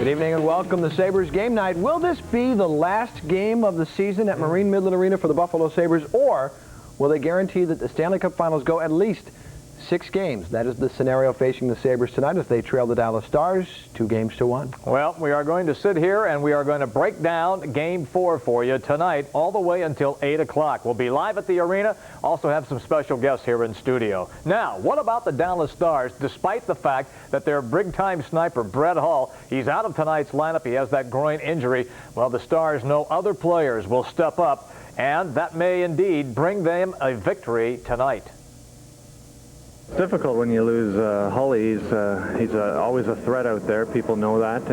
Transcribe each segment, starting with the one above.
Good evening and welcome to Sabres Game Night. Will this be the last game of the season at Marine Midland Arena for the Buffalo Sabres, or will they guarantee that the Stanley Cup Finals go at least 6 games? That is the scenario facing the Sabres tonight as they trail the Dallas Stars 2-1. Well, we are going to sit here and we are going to break down Game 4 for you tonight all the way until 8 o'clock. We'll be live at the arena, also have some special guests here in studio. Now, what about the Dallas Stars, despite the fact that their big-time sniper, Brett Hull, he's out of tonight's lineup. He has that groin injury. Well, the Stars know other players will step up, and that may indeed bring them a victory tonight. It's difficult when you lose Hully. He's always a threat out there. People know that,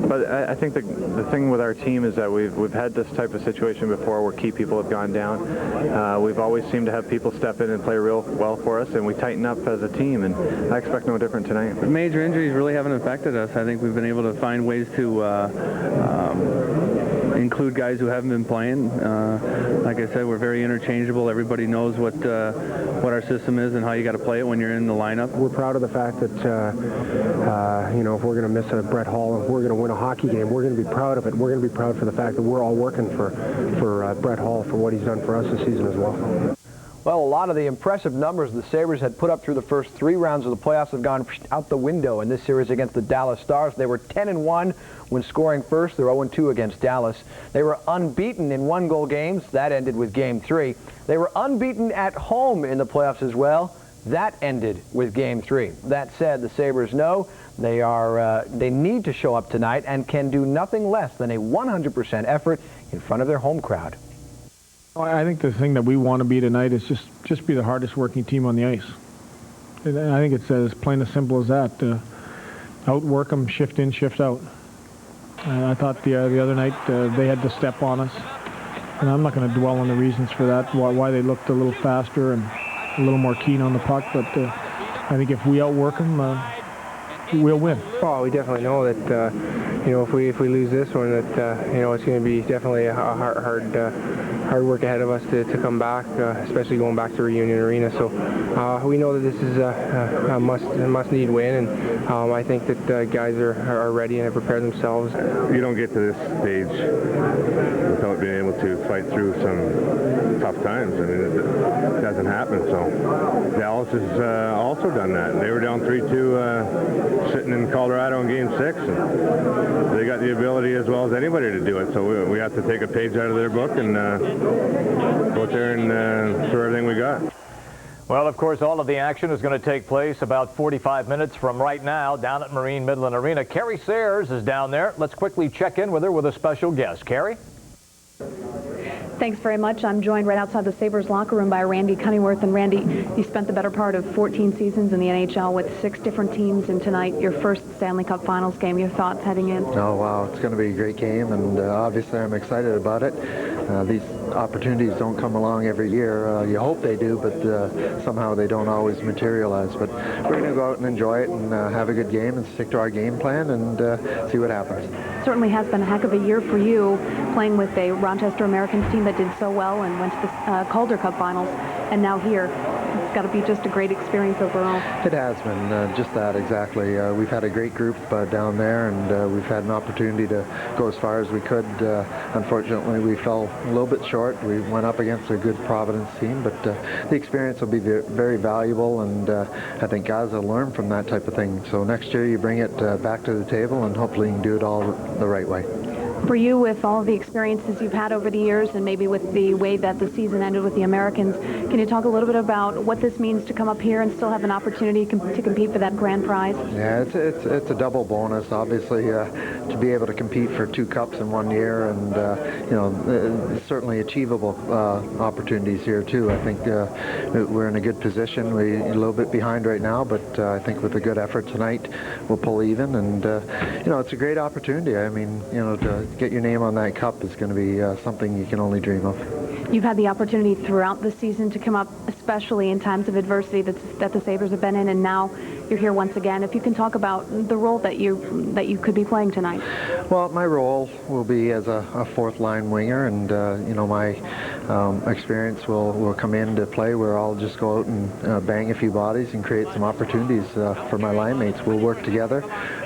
but I think the thing with our team is that we've had this type of situation before where key people have gone down. We've always seemed to have people step in and play real well for us, and we tighten up as a team, and I expect no different tonight. Major injuries really haven't affected us. I think we've been able to find ways to include guys who haven't been playing. Like I said, we're very interchangeable. Everybody knows what our system is and how you got to play it when you're in the lineup. We're proud of the fact that if we're going to miss a Brett Hull, if we're going to win a hockey game, we're going to be proud of it. We're going to be proud for the fact that we're all working for Brett Hull for what he's done for us this season as well. Well, a lot of the impressive numbers the Sabres had put up through the first 3 rounds of the playoffs have gone out the window in this series against the Dallas Stars. They were 10-1 when scoring first. They're 0-2 against Dallas. They were unbeaten in 1-goal games. That ended with Game 3. They were unbeaten at home in the playoffs as well. That ended with Game 3. That said, the Sabres know they need to show up tonight and can do nothing less than a 100% effort in front of their home crowd. I think the thing that we want to be tonight is just be the hardest working team on the ice. And I think it's as plain as simple as that. Outwork them, shift in, shift out. I thought the other night they had to step on us. And I'm not going to dwell on the reasons for that, why they looked a little faster and a little more keen on the puck. But I think if we outwork them, we'll win. Oh, we definitely know that if we lose this one, that it's going to be definitely a hard work ahead of us to come back, especially going back to Reunion Arena. So we know that this is a must-need win, and I think that guys are ready and have prepared themselves. You don't get to this stage without being able to fight through some tough times. I mean, it doesn't happen. So Dallas has also done that. They were down 3-2 sitting in Colorado in Game 6, and they got the ability as well as anybody to do it. So we have to take a page out of their book and go out there and throw everything we got. Well, of course, all of the action is going to take place about 45 minutes from right now down at Marine Midland Arena. Carrie Sayers is down there. Let's quickly check in with her with a special guest. Carrie? Thanks very much. I'm joined right outside the Sabres locker room by Randy Cunningworth. And Randy, you spent the better part of 14 seasons in the NHL with 6 different teams, and tonight your first Stanley Cup Finals game. Your thoughts heading in? Oh, wow. It's going to be a great game, and obviously I'm excited about it. These opportunities don't come along every year. You hope they do, but somehow they don't always materialize. But we're going to go out and enjoy it and have a good game and stick to our game plan and see what happens. Certainly has been a heck of a year for you, playing with a Rochester Americans team that did so well and went to the Calder Cup Finals, and now here. It's got to be just a great experience overall. It has been, just that, exactly. We've had a great group down there, and we've had an opportunity to go as far as we could. Unfortunately, we fell a little bit short. We went up against a good Providence team, but the experience will be very valuable, and I think guys will learn from that type of thing. So next year you bring it back to the table, and hopefully you can do it all the right way. For you, with all the experiences you've had over the years, and maybe with the way that the season ended with the Americans, can you talk a little bit about what this means to come up here and still have an opportunity to compete for that grand prize? Yeah, it's a double bonus, obviously, to be able to compete for 2 cups in 1 year, and certainly achievable opportunities here too. I think we're in a good position. We're a little bit behind right now, but I think with a good effort tonight, we'll pull even, and it's a great opportunity. I mean, to get your name on that cup is going to be something you can only dream of. You've had the opportunity throughout the season to come up, especially in times of adversity that the Sabres have been in, and now you're here once again. If you can talk about the role that you could be playing tonight. Well, my role will be as a 4th line winger, and experience will come into play where I'll just go out and bang a few bodies and create some opportunities for my line mates. We'll work together,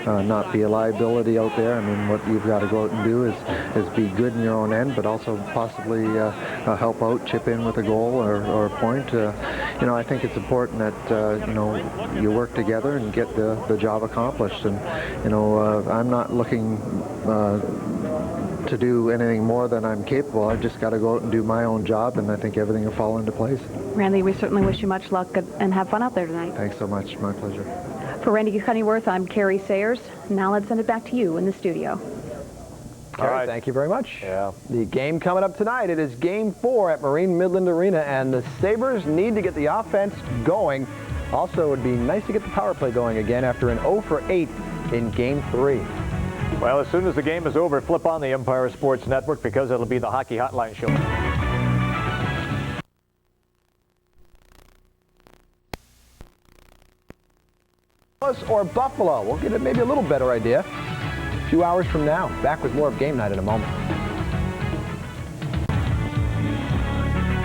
not be a liability out there. I mean, what you've got to go out and do is be good in your own end, but also possibly help out, chip in with a goal or a point. I think it's important that you work together and get the job accomplished. And I'm not looking to do anything more than I'm capable. I've just got to go out and do my own job, and I think everything will fall into place. Randy, we certainly wish you much luck and have fun out there tonight. Thanks so much. My pleasure. For Randy Cunneyworth, I'm Carrie Sayers. Now let's send it back to you in the studio. All right, thank you very much. Yeah. The game coming up tonight, it is Game 4 at Marine Midland Arena, and the Sabres need to get the offense going. Also, it would be nice to get the power play going again after an 0 for 8 in Game 3. Well, as soon as the game is over, flip on the Empire Sports Network because it'll be the Hockey Hotline Show. Or Buffalo. We'll get maybe a little better idea a few hours from now. Back with more of Game Night in a moment.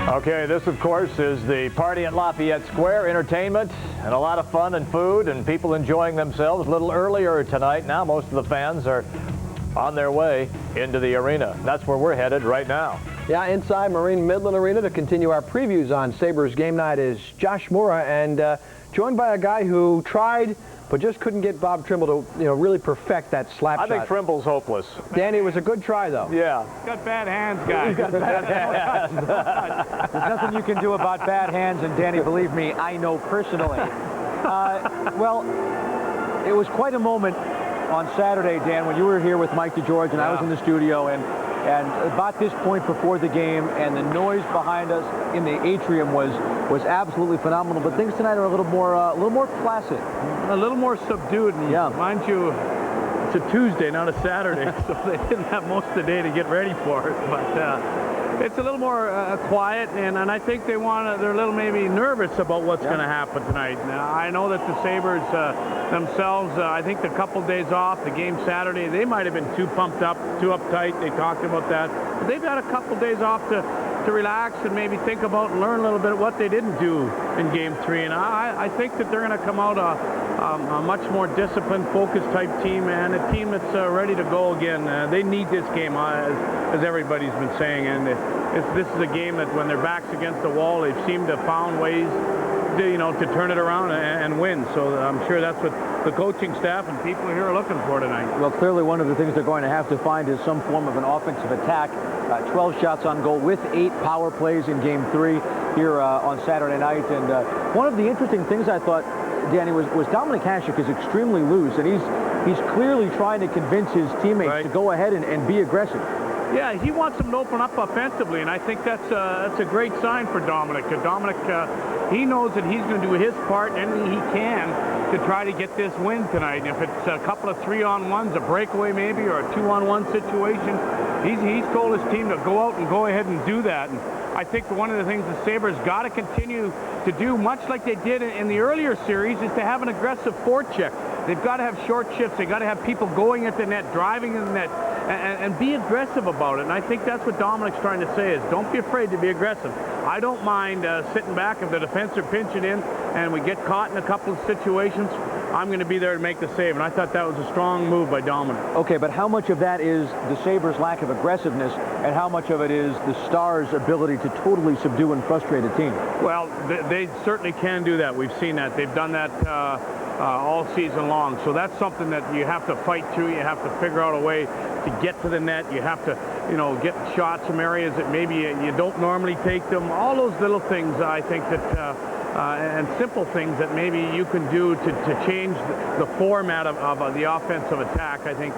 Okay, this, of course, is the party at Lafayette Square. Entertainment and a lot of fun and food and people enjoying themselves. A little earlier tonight. Now most of the fans are on their way into the arena. That's where we're headed right now. Yeah, inside Marine Midland Arena to continue our previews on Sabres Game Night is Josh Mura, and joined by a guy who tried but just couldn't get Bob Trimble to really perfect that slap shot. I think Trimble's hopeless. Danny, it was a good try, though. Yeah. He's got bad hands, guys. He's got bad hands. There's nothing you can do about bad hands, and Danny, believe me, I know personally. Well, it was quite a moment on Saturday, Dan, when you were here with Mike DeGeorge and I was in the studio, and about this point before the game, and the noise behind us in the atrium was absolutely phenomenal. But things tonight are a little more placid, a little more subdued. And mind you, it's a Tuesday, not a Saturday, so they didn't have most of the day to get ready for it. But it's a little more quiet, and I think they're a little maybe nervous about what's going to happen tonight. Now, I know that the Sabres themselves, I think the couple days off, the game Saturday, they might have been too pumped up, too uptight. They talked about that. But they've got a couple days off to relax and maybe think about and learn a little bit what they didn't do in Game 3. And I think that they're going to come out a much more disciplined, focused type team, and a team that's ready to go again. They need this game, as everybody's been saying, and this is a game that when their back's against the wall, they've seemed to have found ways to turn it around and win. So I'm sure that's what the coaching staff and people here are looking for tonight. Well, clearly one of the things they're going to have to find is some form of an offensive attack. 12 shots on goal with 8 power plays in Game 3 here on Saturday night. And one of the interesting things I thought, Danny, was Dominic Hasek is extremely loose, and he's clearly trying to convince his teammates to go ahead and be aggressive. Yeah, he wants them to open up offensively, and I think that's a great sign for Dominic. Dominic, he knows that he's going to do his part, and he can, to try to get this win tonight. And if it's a couple of 3-on-1s, a breakaway maybe, or a 2-on-1 situation, he's told his team to go out and go ahead and do that. And I think one of the things the Sabres got to continue to do, much like they did in the earlier series, is to have an aggressive forecheck. They've got to have short shifts. They've got to have people going at the net, driving in the net, and be aggressive about it. And I think that's what Dominic's trying to say is don't be afraid to be aggressive. I don't mind sitting back if the defense are pinching in and we get caught in a couple of situations. I'm going to be there to make the save, and I thought that was a strong move by Dominic. Okay, but how much of that is the Sabres' lack of aggressiveness, and how much of it is the Stars' ability to totally subdue and frustrate a team? Well, they certainly can do that. We've seen that. They've done that all season long. So that's something that you have to fight through. You have to figure out a way to get to the net. You have to, get shots from areas that maybe you don't normally take them. All those little things, I think that, and simple things that maybe you can do to change the format of the offensive attack. I think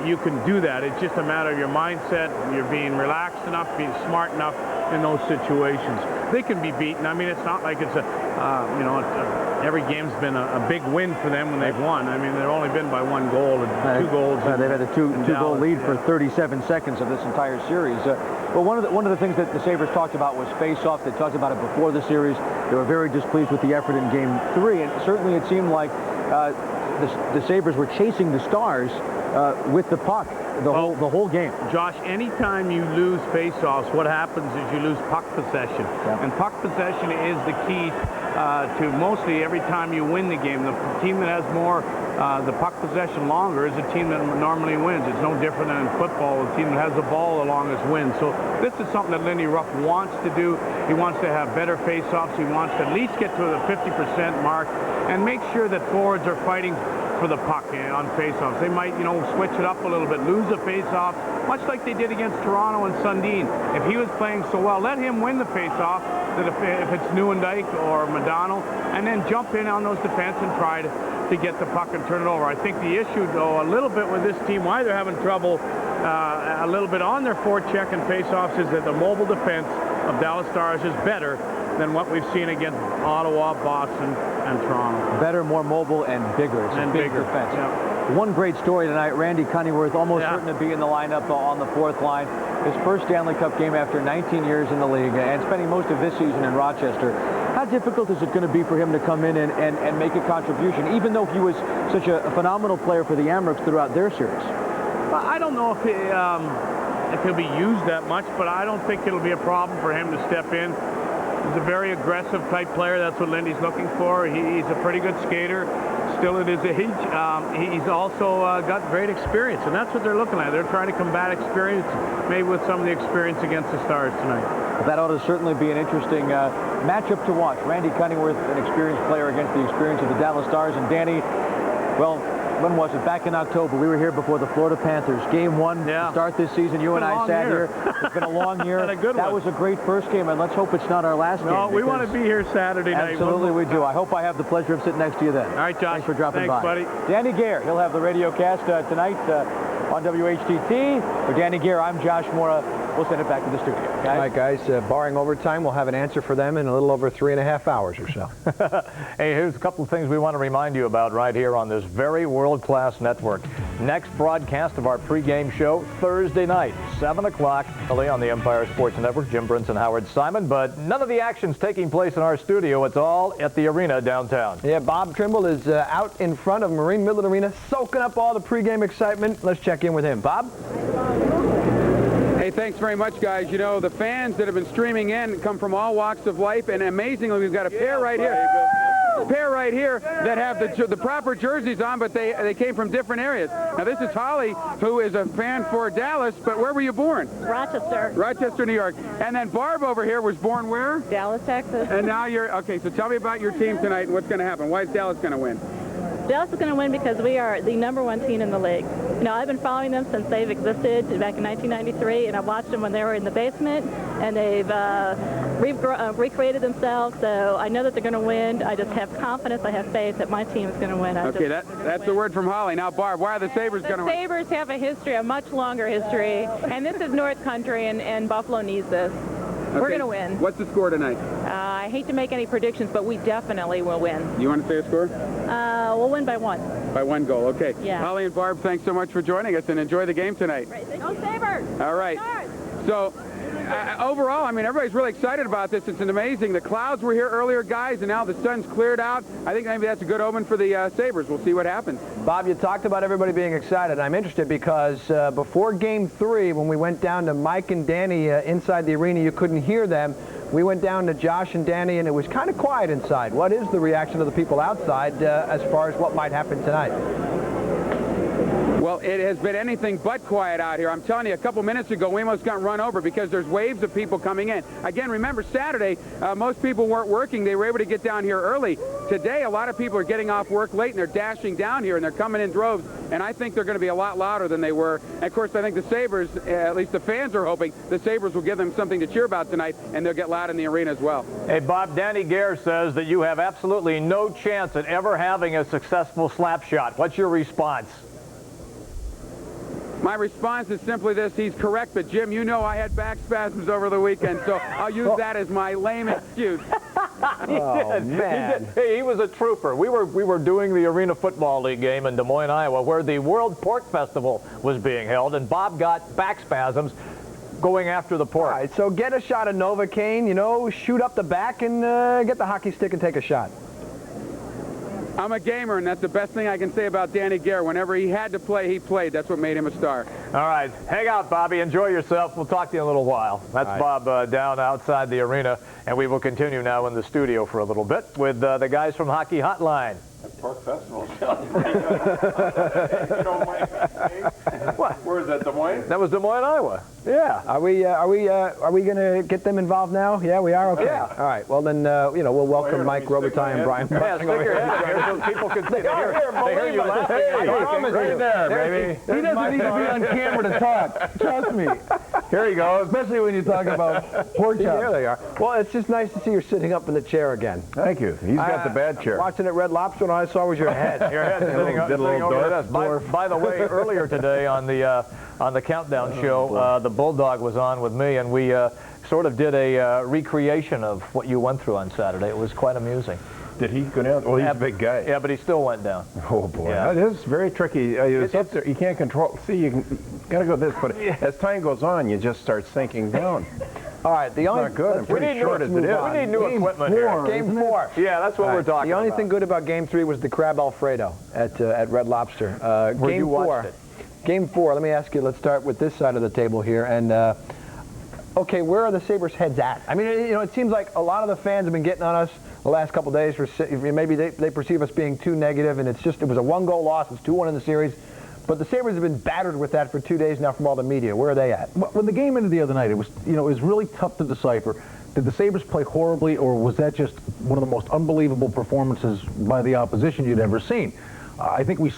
you can do that. It's just a matter of your mindset. You're being relaxed enough, being smart enough in those situations. They can be beaten. I mean, it's not like it's every game's been a big win for them when they've won. I mean, they've only been by 1 goal and 2 goals. They've had a two-goal lead for 37 seconds of this entire series. Well, one of the things that the Sabres talked about was face-off. They talked about it before the series. They were very displeased with the effort in Game 3, and certainly it seemed like the Sabres were chasing the Stars with the puck the whole game. Josh, anytime you lose face-offs, what happens is you lose puck possession. Yeah. And puck possession is the key to mostly every time you win the game. The team that has more the puck possession longer is the team that normally wins. It's no different than in football. The team that has the ball the longest wins. So this is something that Lindy Ruff wants to do. He wants to have better face-offs. He wants to at least get to the 50% mark and make sure that forwards are fighting for the puck on face-offs. They might, switch it up a little bit, lose a face-off, much like they did against Toronto and Sundin. If he was playing so well, let him win the face-off, that if it's Nieuwendyk or Madonna, and then jump in on those defense and try to get the puck and turn it over. I think the issue, though, a little bit with this team, why they're having trouble a little bit on their forecheck and face-offs is that the mobile defense of Dallas Stars is better than what we've seen against Ottawa, Boston, and Toronto. Better, more mobile, and bigger. It's a big defense. Yeah. One great story tonight, Randy Cunneyworth, almost certain to be in the lineup on the fourth line. His first Stanley Cup game after 19 years in the league and spending most of this season in Rochester. How difficult is it going to be for him to come in and make a contribution, even though he was such a phenomenal player for the Amherst throughout their series? I don't know if he'll be used that much, but I don't think it'll be a problem for him to step in. He's a very aggressive type player. That's what Lindy's looking for. He's a pretty good skater, still at his age. He's also got great experience, and that's what they're looking at. They're trying to combat experience, maybe with some of the experience against the Stars tonight. Well, that ought to certainly be an interesting matchup to watch. Randy Cunneyworth, an experienced player against the experience of the Dallas Stars. And Danny, well, when was it? Back in October. We were here before the Florida Panthers. Game 1 to start this season. You and I sat here. It's been a long year. And a good that one. was a great first game, and let's hope it's not our last game. No, we want to be here Saturday night. Absolutely, we do. I hope I have the pleasure of sitting next to you then. All right, Josh. Thanks for dropping by. Buddy. Danny Gare, he'll have the radio cast tonight on WHTT. For Danny Gare, I'm Josh Mora. We'll send it back to the studio. Guys. All right, guys. Barring overtime, we'll have an answer for them in a little over 3.5 hours or so. Hey, here's a couple of things we want to remind you about right here on this very world-class network. Next broadcast of our pregame show, Thursday night, 7 o'clock, on the Empire Sports Network. Jim Brinson, Howard Simon, but none of the action's taking place in our studio. It's all at the arena downtown. Yeah, Bob Trimble is out in front of Marine Midland Arena, soaking up all the pregame excitement. Let's check in with him. Bob? Hey, thanks very much, guys. You know, the fans that have been streaming in come from all walks of life, and amazingly, we've got a pair right here. Pair right here that have the proper jerseys on, but they came from different areas. Now, this is Holly, who is a fan for Dallas, but where were you born? Rochester. Rochester, New York. And then Barb over here was born where? Dallas, Texas. And now you're, okay, so tell me about your team tonight and what's going to happen. Why is Dallas going to win? Dallas is going to win because we are the #1 team in the league. You know, I've been following them since they've existed back in 1993, and I've watched them when they were in the basement, and they've recreated themselves, so I know that they're going to win. I just have confidence, I have faith that my team is going to win. Okay, that's the word from Holly. Now, Barb, why are the Sabres going to win? The Sabres have a history, a much longer history, and this is North Country, and Buffalo needs this. Okay. We're going to win. What's the score tonight? I hate to make any predictions, but we definitely will win. You want to say a score? We'll win by 1. By 1 goal, okay. Yeah. Holly and Barb, thanks so much for joining us, and enjoy the game tonight. Go Sabres! All right. So, overall, I mean, everybody's really excited about this. It's amazing. The clouds were here earlier, guys, and now the sun's cleared out. I think maybe that's a good omen for the Sabres. We'll see what happens. Bob, you talked about everybody being excited. I'm interested because before Game 3, when we went down to Mike and Danny inside the arena, you couldn't hear them. We went down to Josh and Danny, and it was kind of quiet inside. What is the reaction of the people outside as far as what might happen tonight? Well, it has been anything but quiet out here. I'm telling you, a couple minutes ago, we almost got run over because there's waves of people coming in. Again, remember, Saturday, most people weren't working. They were able to get down here early. Today, a lot of people are getting off work late, and they're dashing down here, and they're coming in droves, and I think they're going to be a lot louder than they were. And, of course, I think the Sabres, at least the fans are hoping, the Sabres will give them something to cheer about tonight, and they'll get loud in the arena as well. Hey, Bob, Danny Gare says that you have absolutely no chance at ever having a successful slap shot. What's your response? My response is simply this: he's correct, but Jim, you know I had back spasms over the weekend, so I'll use that as my lame excuse. Oh, man. Hey, he was a trooper. We were doing the Arena Football League game in Des Moines, Iowa, where the World Pork Festival was being held, and Bob got back spasms going after the pork. All right, so get a shot of Novocaine, you know, shoot up the back and get the hockey stick and take a shot. I'm a gamer, and that's the best thing I can say about Danny Gare. Whenever he had to play, he played. That's what made him a star. All right. Hang out, Bobby. Enjoy yourself. We'll talk to you in a little while. That's right. Bob down outside the arena, and we will continue now in the studio for a little bit with the guys from Hockey Hotline. Park Festival. What? Where is that, Des Moines? That was Des Moines, Iowa. Yeah. Are we going to get them involved now? Yeah, we are. Okay. Yeah. All right. Well, then we'll welcome Mike Robitaille and Brian. Yeah, stick your head here so people can see. They hear you laughing. Right there, baby. He doesn't need to be on camera to talk. Trust me. Here he goes. Especially when you talk about pork chops. Here they are. Well, it's just nice to see you sitting up in the chair again. Thank you. He's got the bad chair. Watching at Red Lobster, and all I saw was your head. Your head sitting over this. By the way, earlier today on the Countdown show, the Bulldog was on with me, and we sort of did a recreation of what you went through on Saturday. It was quite amusing. Did he go down? Well, he's a big guy. Yeah, but he still went down. Oh, boy. Yeah. It is very tricky. You can't control. See, you got to go this, but as time goes on, you just start sinking down. All right, the only not good. I'm pretty short as it is. We need new equipment here. Game 4. Yeah, that's what we're talking about. The only thing good about Game 3 was the crab Alfredo at Red Lobster. Where Game you 4. Watched it. Game 4. Let me ask you. Let's start with this side of the table here. And okay, where are the Sabres' heads at? I mean, it seems like a lot of the fans have been getting on us the last couple of days for maybe they perceive us being too negative, and it was a 1-goal loss. It's 2-1 in the series. But the Sabres have been battered with that for 2 days now from all the media. Where are they at? When the game ended the other night, it was really tough to decipher. Did the Sabres play horribly, or was that just one of the most unbelievable performances by the opposition you'd ever seen? I think we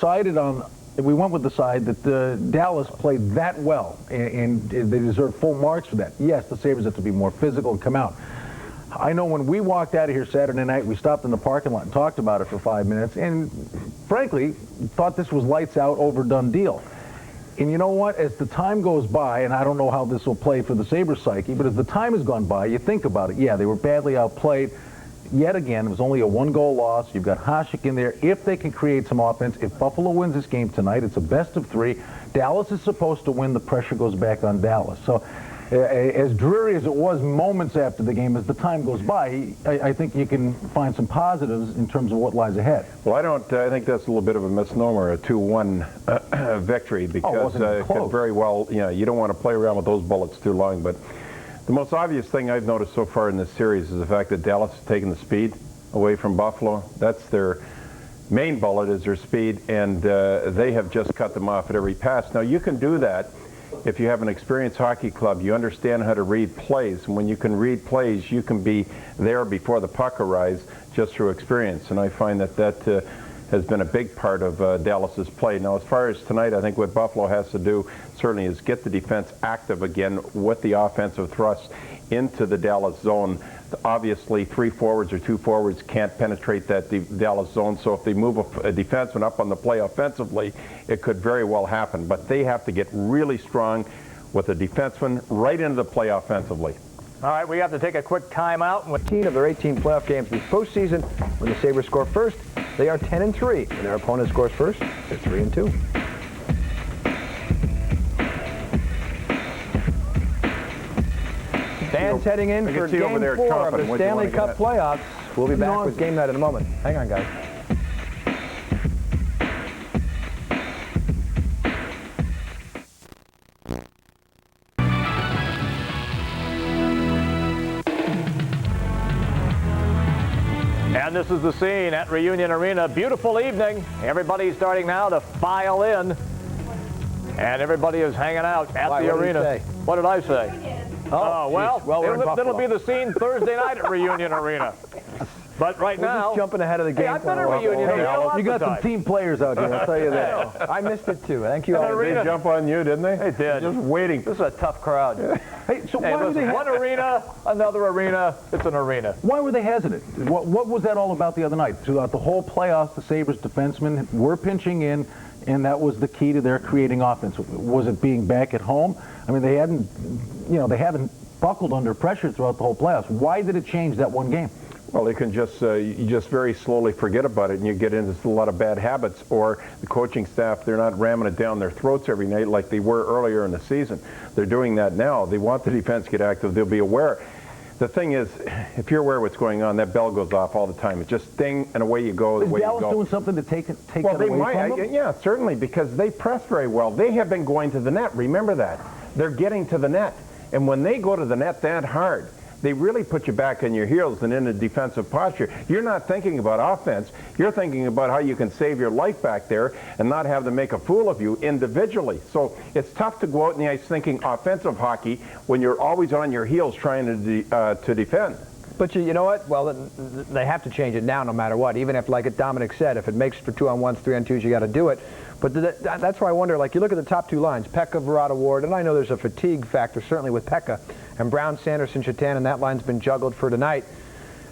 went with the side that Dallas played that well, and they deserve full marks for that. Yes, the Sabres have to be more physical and come out. I know when we walked out of here Saturday night, we stopped in the parking lot and talked about it for 5 minutes, and frankly, thought this was lights out, overdone deal. And you know what? As the time goes by, and I don't know how this will play for the Sabres psyche, but as the time has gone by, you think about it. Yeah, they were badly outplayed. Yet again, it was only a 1-goal loss. You've got Hasek in there. If they can create some offense, if Buffalo wins this game tonight, it's a best of 3. Dallas is supposed to win. The pressure goes back on Dallas. So as dreary as it was moments after the game, as the time goes by, I think you can find some positives in terms of what lies ahead. Well, I think that's a little bit of a misnomer, a 2-1 victory, because it could very well, you don't want to play around with those bullets too long. But the most obvious thing I've noticed so far in this series is the fact that Dallas has taken the speed away from Buffalo. That's their main bullet, is their speed, and they have just cut them off at every pass. Now, you can do that if you have an experienced hockey club. You understand how to read plays, and when you can read plays, you can be there before the puck arrives just through experience, and I find that has been a big part of Dallas's play. Now, as far as tonight, I think what Buffalo has to do certainly is get the defense active again with the offensive thrust into the Dallas zone. Obviously, 3 forwards or 2 forwards can't penetrate that Dallas zone, so if they move a defenseman up on the play offensively, it could very well happen. But they have to get really strong with a defenseman right into the play offensively. All right, we have to take a quick timeout. 15 of their 18 playoff games this postseason. When the Sabres score first, they are 10-3. When their opponent scores first, they're 3-2. Fans heading in for Game 4 of the Stanley Cup playoffs. We'll be back with Game Night in a moment. Hang on, guys. And this is the scene at Reunion Arena. Beautiful evening. Everybody's starting now to file in. And everybody is hanging out at the arena. What did I say? Oh, well, that'll be the scene Thursday night at Reunion Arena. But right now, just jumping ahead of the game. I've been at Reunion Arena. You got some team players out here, I'll tell you that. I missed it too. Thank you all. They jump on you, didn't they? They did. Just waiting. This is a tough crowd. Hey, so why listen, one arena, another arena, it's an arena. Why were they hesitant? What was that all about the other night? Throughout the whole playoffs, the Sabres defensemen were pinching in, and that was the key to their creating offense. Was it being back at home? I mean, they haven't buckled under pressure throughout the whole playoffs. Why did it change that one game? Well, they can just you just very slowly forget about it, and you get into a lot of bad habits. Or the coaching staff, they're not ramming it down their throats every night like they were earlier in the season. They're doing that now. They want the defense to get active. They'll be aware. The thing is, if you're aware of what's going on, that bell goes off all the time. It's just ding, and away you go. Is Dallas doing something to take well, that away from them? Yeah, certainly, because they press very well. They have been going to the net. Remember that. They're getting to the net. And when they go to the net that hard, they really put you back on your heels and in a defensive posture. You're not thinking about offense. You're thinking about how you can save your life back there and not have them make a fool of you individually. So it's tough to go out in the ice thinking offensive hockey when you're always on your heels trying to defend. But you know what? Well, they have to change it now no matter what. Even if, like Dominic said, if it makes for 2-on-1s, 3-on-2s, you got to do it. But that's why I wonder, like, you look at the top two lines, Pekka, Verada, Ward, and I know there's a fatigue factor, certainly with Pekka, and Brown, Sanderson, Chatan, and that line's been juggled for tonight.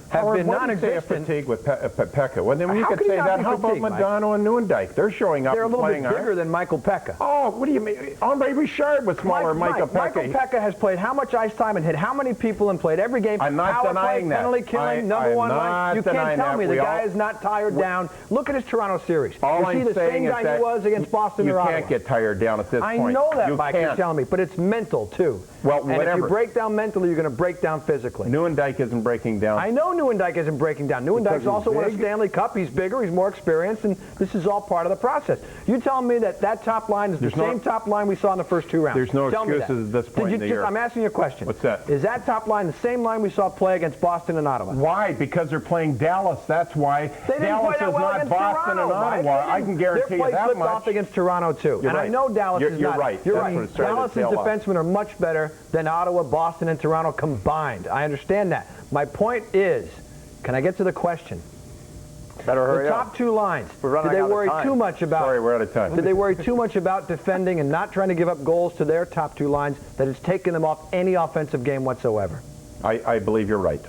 Have been non-existent. Fatigue with Pekka. Well, then you How could can say you not that. be How about fatigued, Modano and Newendike? They're showing up They're a and little bit playing bigger than Michael Pekka. Oh, what do you mean? Andre Richard was smaller than Michael Pekka. Michael Pekka has played how much ice time and hit how many people and played every game. I'm not Power denying play, that. Penalty killing, number one line. You can't tell me the guy is not tired down. Look at his Toronto series. All is he I'm the saying same is guy that he was against Boston or Ottawa? You can't get tired down at this point. I know that, you Mike, you're telling me, but it's mental, too. Well, and whatever. if you break down mentally, you're going to break down physically. Newendike isn't breaking down. I know Newendike isn't breaking down. Newendike's also won a Stanley Cup. He's bigger, he's more experienced, and this is all part of the process. You telling me that top line is the same top line we saw in the first two rounds? There's no excuses at this point in the year. I'm asking you a question. What's that? Is that top line the same line we saw play against Boston and Ottawa? Why? Because they're playing Dallas. That's why. Dallas is not Boston and Ottawa. I can guarantee you that much. Off against Toronto, too. You're and right. I know Dallas is you're not. Right. You're right. Dallas's defensemen are much better than Ottawa, Boston, and Toronto combined. I understand that. My point is, can I get to the question? Better hurry up. The up. top two lines. We're running Did they out of worry time. too much about? Sorry, we're out of time. Did they worry too much about defending and not trying to give up goals to their top two lines that it's taken them off any offensive game whatsoever? I believe you're right.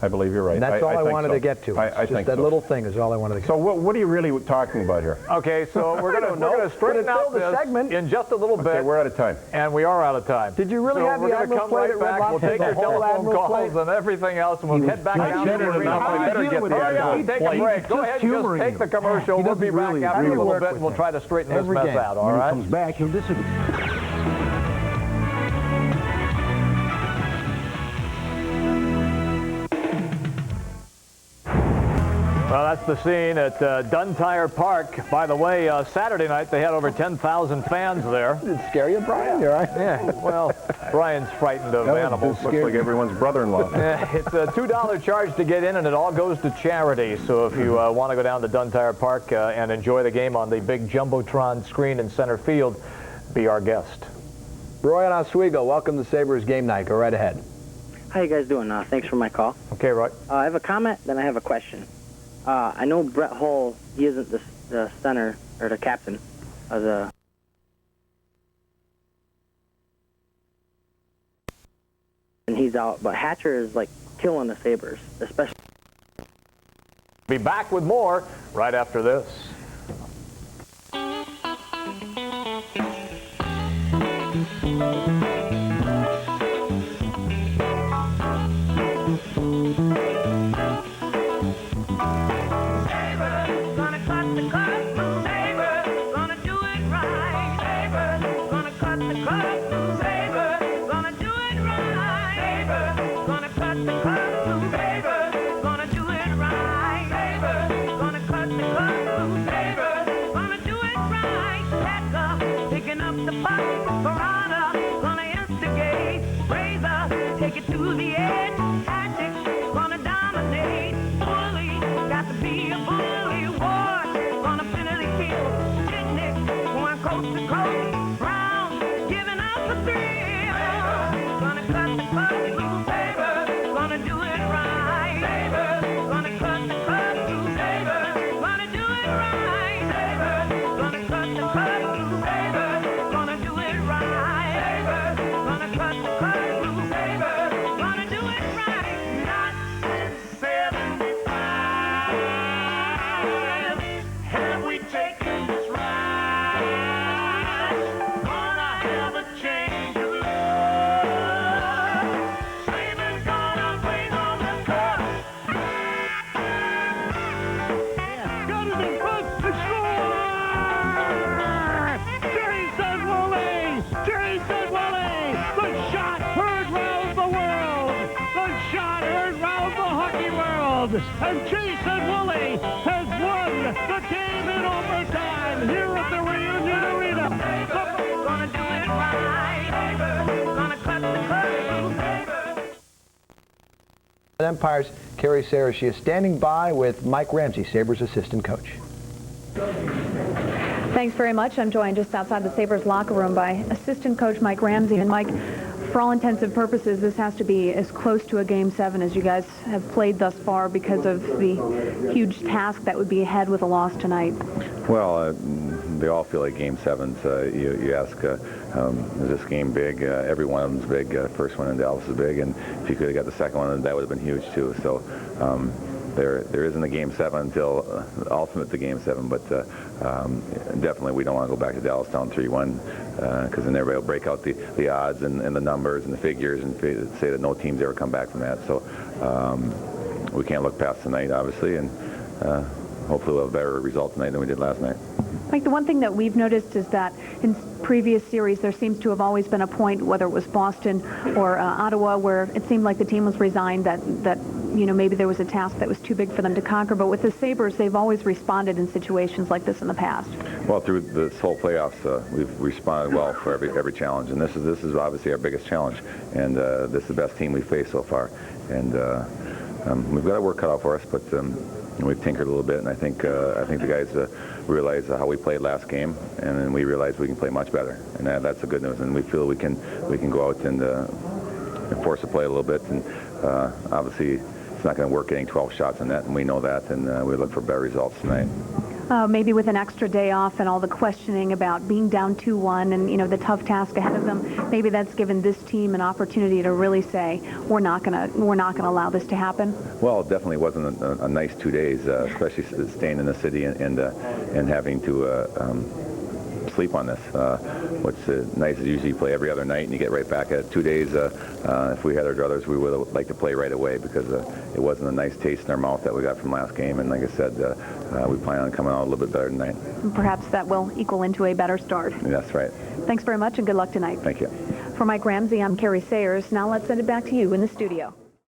I believe you're right. And that's all I wanted so. to get to. I think that so. little thing is all I wanted to get to. So what are you really talking about here? Okay, so we're going to straighten out this segment in just a little bit. Okay, we're out of time. And we are out of time. Did you really have the Admiral plate at Red We'll Lobster? take your telephone calls and everything else, and we'll head back down to the arena. Better get the Admiral Take a break. Go ahead and just take the commercial. We'll be back after a little bit, and we'll try to straighten this mess out, all right? When he comes back, he'll disagree. Well, that's the scene at Duntire Park. By the way, Saturday night they had over 10,000 fans there. Did it scare you, Brian? You're right. Yeah, well, Brian's frightened of animals. Looks like everyone's brother-in-law. It's a $2 charge to get in, and it all goes to charity. So if you want to go down to Duntire Park and enjoy the game on the big Jumbotron screen in center field, be our guest. Roy and Oswego, welcome to Sabres Game Night. Go right ahead. How you guys doing? Thanks for my call. Okay, Roy. I have a comment, then I have a question. I know Brett Hull, he isn't the center or the captain of the... And he's out, but Hatcher is like killing the Sabres, especially... Be back with more right after this. Take it to the edge, tactics, gonna dominate. Bully, got to be a bully. War, gonna penalty kill. Technics, going coast to coast. Brown, giving out the thrill. Gonna cut the cut through favor. Gonna do it right. Gonna cut the cut through favor. Gonna do it right. Gonna cut the cut through favor. Gonna do it right. Gonna cut the cut through favor. Gonna do field, and Jason Woolley has won the game in overtime here at the Reunion Arena. Gonna do it right. Gonna cut the curve. Empire's Carrie Sayers. She is standing by with Mike Ramsey, Sabres assistant coach. Thanks very much. I'm joined just outside the Sabres locker room by assistant coach Mike Ramsey. And Mike, for all intents and purposes, this has to be as close to a Game 7 as you guys have played thus far because of the huge task that would be ahead with a loss tonight. Well, they all feel like Game 7s. You ask, is this game big? Every one of them's big. First one in Dallas is big, and if you could have got the second one, that would have been huge too. So there isn't a Game 7 until ultimate the Game 7, but definitely we don't want to go back to Dallas down 3-1 because then everybody will break out the odds and the numbers and the figures and say that no team's ever come back from that. So we can't look past tonight, obviously, and hopefully we'll have a better result tonight than we did last night. Mike, the one thing that we've noticed is that in previous series there seems to have always been a point, whether it was Boston or Ottawa, where it seemed like the team was resigned, that you know, maybe there was a task that was too big for them to conquer. But with the Sabres, they've always responded in situations like this in the past. Well, through this whole playoffs, we've responded well for every challenge, and this is obviously our biggest challenge, and this is the best team we've faced so far, and we've got our work cut out for us, but we've tinkered a little bit, and I think the guys realize how we played last game, and then we realize we can play much better, and that's the good news. And we feel we can go out and force the play a little bit, and obviously it's not going to work getting 12 shots in net, and we know that, and we look for better results tonight. Maybe with an extra day off and all the questioning about being down 2-1 and, you know, the tough task ahead of them, maybe that's given this team an opportunity to really say, we're not going to allow this to happen. Well, it definitely wasn't a nice 2 days, especially staying in the city and having to sleep on this. What's nice is usually you play every other night and you get right back at it. 2 days, if we had our druthers, we would have liked to play right away because it wasn't a nice taste in our mouth that we got from last game. And like I said, we plan on coming out a little bit better tonight. And perhaps that will equal into a better start. That's right. Thanks very much and good luck tonight. Thank you. For Mike Ramsey, I'm Carrie Sayers. Now let's send it back to you in the studio.